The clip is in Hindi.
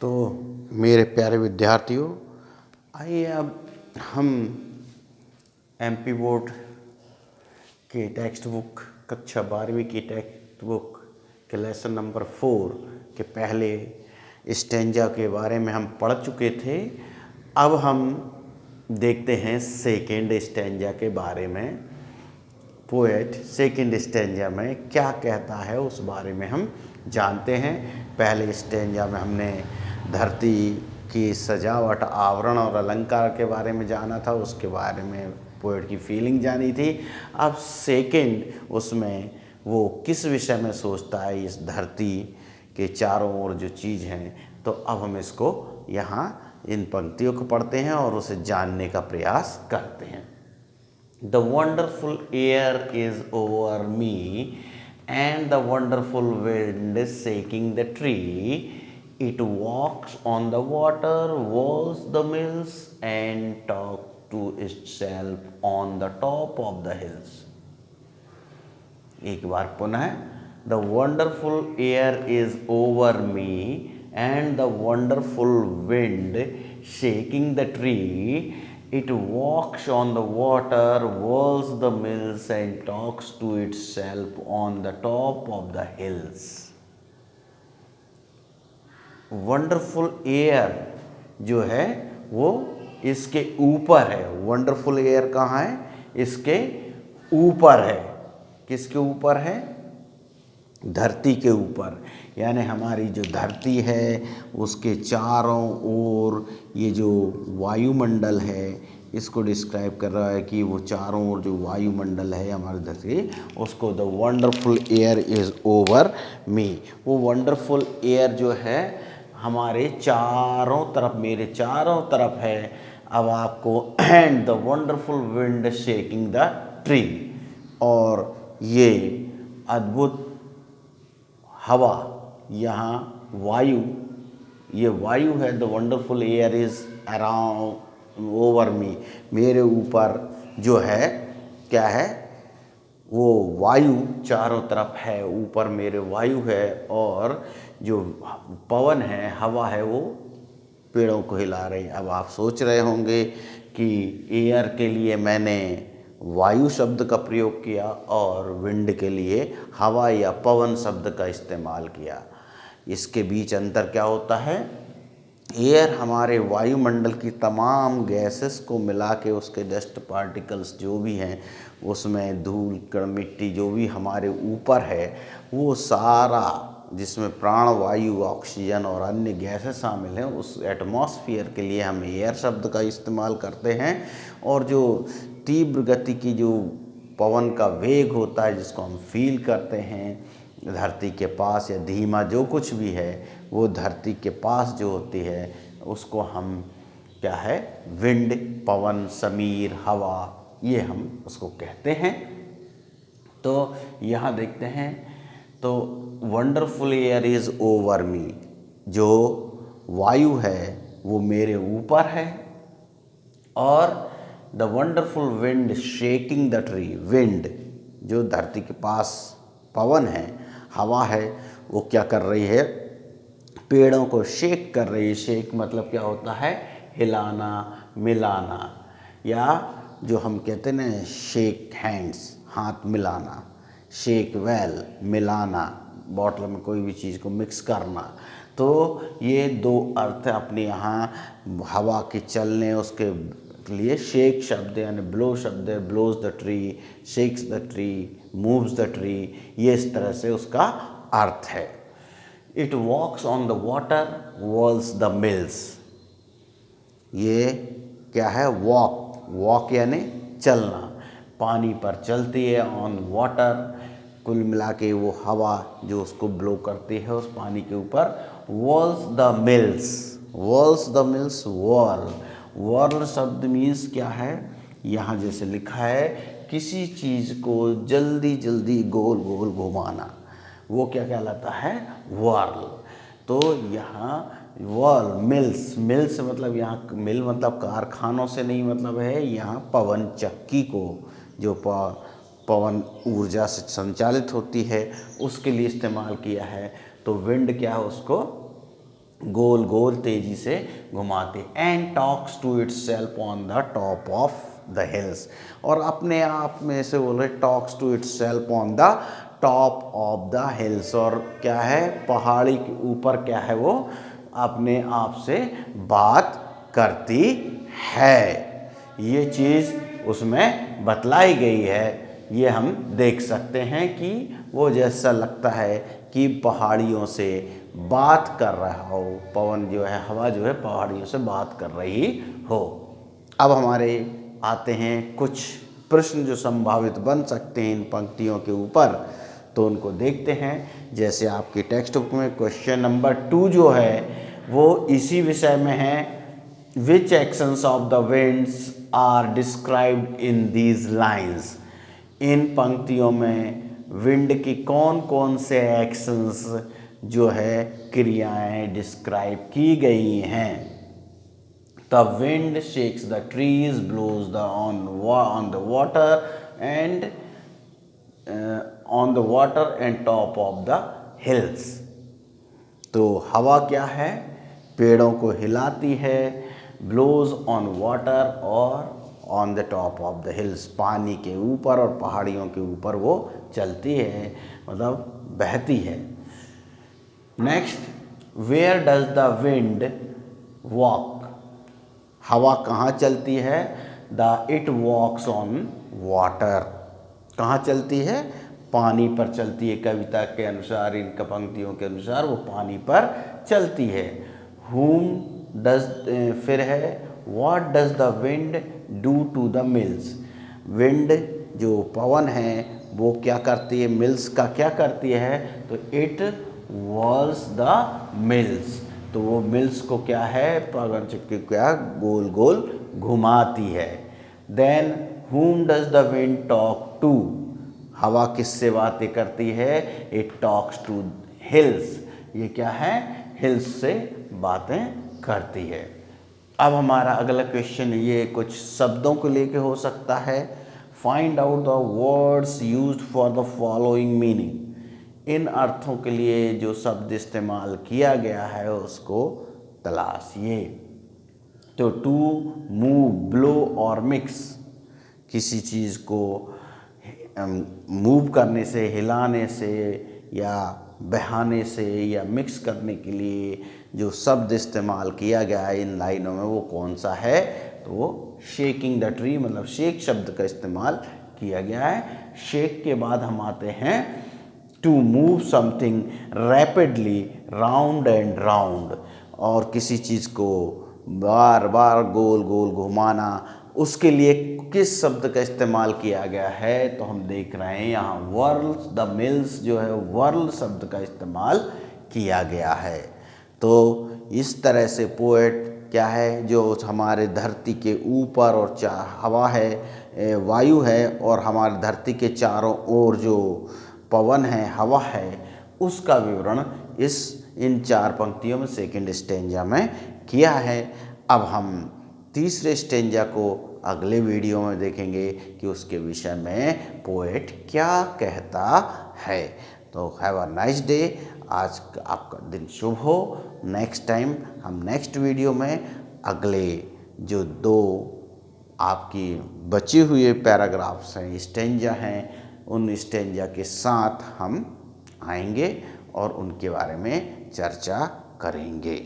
तो मेरे प्यारे विद्यार्थियों, आइए अब हम एमपी बोर्ड के टेक्स्ट बुक कक्षा 12वीं की टेक्स्ट बुक के लेसन नंबर 4 के पहले स्टेंजा के बारे में हम पढ़ चुके थे। अब हम देखते हैं सेकेंड स्टेंजा के बारे में। पोएट सेकेंड स्टेंजा में क्या कहता है उस बारे में हम जानते हैं। पहले स्टेंजा में हमने धरती की सजावट, आवरण और अलंकार के बारे में जाना था, उसके बारे में पोएट की फीलिंग जानी थी। अब सेकेंड उसमें वो किस विषय में सोचता है, इस धरती के चारों ओर जो चीज़ हैं। तो अब हम इसको यहाँ इन पंक्तियों को पढ़ते हैं और उसे जानने का प्रयास करते हैं। The wonderful air is over me, and the wonderful wind is shaking the tree. It walks on the water, whirls the mills, and talks to itself on the top of the hills. एक बार पुनः, The wonderful air is over me, and the wonderful wind shaking the tree. It walks on the water, whirls the mills, and talks to itself on the top of the hills. Wonderful air जो है वो इसके ऊपर है। वंडरफुल एयर कहाँ है? इसके ऊपर है। किसके ऊपर है? धरती के ऊपर। यानी हमारी जो धरती है उसके चारों ओर ये जो वायुमंडल है, इसको डिस्क्राइब कर रहा है कि वो चारों ओर जो वायुमंडल है हमारी धरती, उसको the wonderful air is over me. वो वंडरफुल एयर जो है हमारे चारों तरफ, मेरे चारों तरफ है। अब आपको and the wonderful wind shaking the tree, और ये अद्भुत हवा, यहाँ वायु, ये वायु है। The wonderful air is around over me, मेरे ऊपर जो है क्या है? वो वायु चारों तरफ है, ऊपर मेरे वायु है, और जो पवन है, हवा है, वो पेड़ों को हिला रही है। अब आप सोच रहे होंगे कि एयर के लिए मैंने वायु शब्द का प्रयोग किया और विंड के लिए हवा या पवन शब्द का इस्तेमाल किया। इसके बीच अंतर क्या होता है? एयर हमारे वायुमंडल की तमाम गैसेस को मिला के, उसके डस्ट पार्टिकल्स जो भी हैं उसमें धूल कण मिट्टी जो भी हमारे ऊपर है, वो सारा जिसमें प्राणवायु, ऑक्सीजन और अन्य गैसेस शामिल हैं, उस एटमॉस्फेयर के लिए हम एयर शब्द का इस्तेमाल करते हैं। और जो तीव्र गति की जो पवन का वेग होता है, जिसको हम फील करते हैं धरती के पास, या धीमा जो कुछ भी है वो धरती के पास जो होती है, उसको हम क्या है? विंड, पवन, समीर, हवा, ये हम उसको कहते हैं। तो यहाँ देखते हैं, तो wonderful air is over me, जो वायु है वो मेरे ऊपर है, और the wonderful wind shaking the tree, wind जो धरती के पास पवन है, हवा है, वो क्या कर रही है? पेड़ों को शेक कर रही है। शेक मतलब क्या होता है? हिलाना, मिलाना, या जो हम कहते हैं ना शेक हैंड्स, हाथ मिलाना, शेक वेल, मिलाना, बॉटल में कोई भी चीज़ को मिक्स करना। तो ये दो अर्थ अपने यहाँ हवा के चलने, उसके लिए शेक शब्द यानी ब्लो शब्द है। Blows the tree, shakes the tree, moves the tree, ये इस तरह से उसका अर्थ है। It walks on the water, whirls the mills, ये क्या है? वॉक, वॉक यानी चलना, पानी पर चलती है। ऑन वाटर, कुल मिला के वो हवा जो उसको ब्लो करती है उस पानी के ऊपर। Whirls the mills, whirls the mills, whirl, whirl शब्द मीन्स क्या है? यहाँ जैसे लिखा है, किसी चीज़ को जल्दी जल्दी गोल गोल घुमाना, वो क्या कहलाता है? वर्ल। तो यहाँ वर्ल, मिल्स, मिल्स मतलब यहाँ मिल मतलब कारखानों से नहीं मतलब है, यहाँ पवन चक्की को जो पवन ऊर्जा से संचालित होती है उसके लिए इस्तेमाल किया है। तो विंड क्या है? उसको गोल गोल तेजी से घुमाती, and talks to itself on the top of the hills, और अपने आप में से बोल रहे talks to itself on the top of the hills, और क्या है, पहाड़ी के ऊपर क्या है, वो अपने आप से बात करती है। ये चीज़ उसमें बतलाई गई है। ये हम देख सकते हैं कि वो जैसा लगता है कि पहाड़ियों से बात कर रहा हो, पवन जो है, हवा जो है पहाड़ियों से बात कर रही हो। अब हमारे आते हैं कुछ प्रश्न जो संभावित बन सकते हैं इन पंक्तियों के ऊपर, तो उनको देखते हैं। जैसे आपकी टेक्स्ट बुक में क्वेश्चन नंबर 2 जो है वो इसी विषय में है, which actions of the winds are described in these lines. इन पंक्तियों में विंड की कौन कौन से एक्शंस जो है, क्रियाएं डिस्क्राइब की गई हैं। The wind shakes the trees, blows the on the water and top of the hills. तो हवा क्या है, पेड़ों को हिलाती है, ब्लोज ऑन वाटर और on the top of the hills, पानी के ऊपर और पहाड़ियों के ऊपर वो चलती है, मतलब बहती है। Next, where does the wind walk, हवा कहाँ चलती है, the it walks on water, कहाँ चलती है, पानी पर चलती है। कविता के अनुसार, इन पंक्तियों के अनुसार वो पानी पर चलती है। whom डज, फिर है what does the wind do to the mills, wind जो पवन है वो क्या करती है, मिल्स का क्या करती है, तो इट वॉल्स द मिल्स, तो वो मिल्स को क्या है, पवन चक्की क्या गोल गोल घुमाती है। Then whom does the wind talk to, हवा किससे बातें करती है, इट टॉक्स टू हिल्स, ये क्या है, हिल्स से बातें करती है। अब हमारा अगला क्वेश्चन ये कुछ शब्दों को लेके हो सकता है। Find out the words used for the following meaning, इन अर्थों के लिए जो शब्द इस्तेमाल किया गया है उसको तलाशिए। तो टू मूव, ब्लो और मिक्स, किसी चीज़ को मूव करने से, हिलाने से या बहाने से या मिक्स करने के लिए जो शब्द इस्तेमाल किया गया है इन लाइनों में वो कौन सा है, तो वो शेकिंग द ट्री, मतलब शेक शब्द का इस्तेमाल किया गया है। शेक के बाद हम आते हैं to move something rapidly round and round, और किसी चीज़ को बार बार गोल गोल घुमाना, उसके लिए किस शब्द का इस्तेमाल किया गया है, तो हम देख रहे हैं यहाँ वर्ल्स द मिल्स जो है वर्ल शब्द का इस्तेमाल किया गया है। तो इस तरह से पोएट क्या है, जो हमारे धरती के ऊपर और हवा है, वायु है, और हमारे धरती के चारों ओर जो पवन है, हवा है, उसका विवरण इन 4 पंक्तियों में सेकंड स्टेंजा में किया है। अब हम तीसरे स्टेंजा को अगले वीडियो में देखेंगे कि उसके विषय में पोएट क्या कहता है। तो हैव अ नाइस डे, आज आपका दिन शुभ हो। नेक्स्ट टाइम हम नेक्स्ट वीडियो में अगले जो 2 आपकी बचे हुए पैराग्राफ्स हैं, स्टेंजा हैं, उन स्टेंजा के साथ हम आएंगे और उनके बारे में चर्चा करेंगे।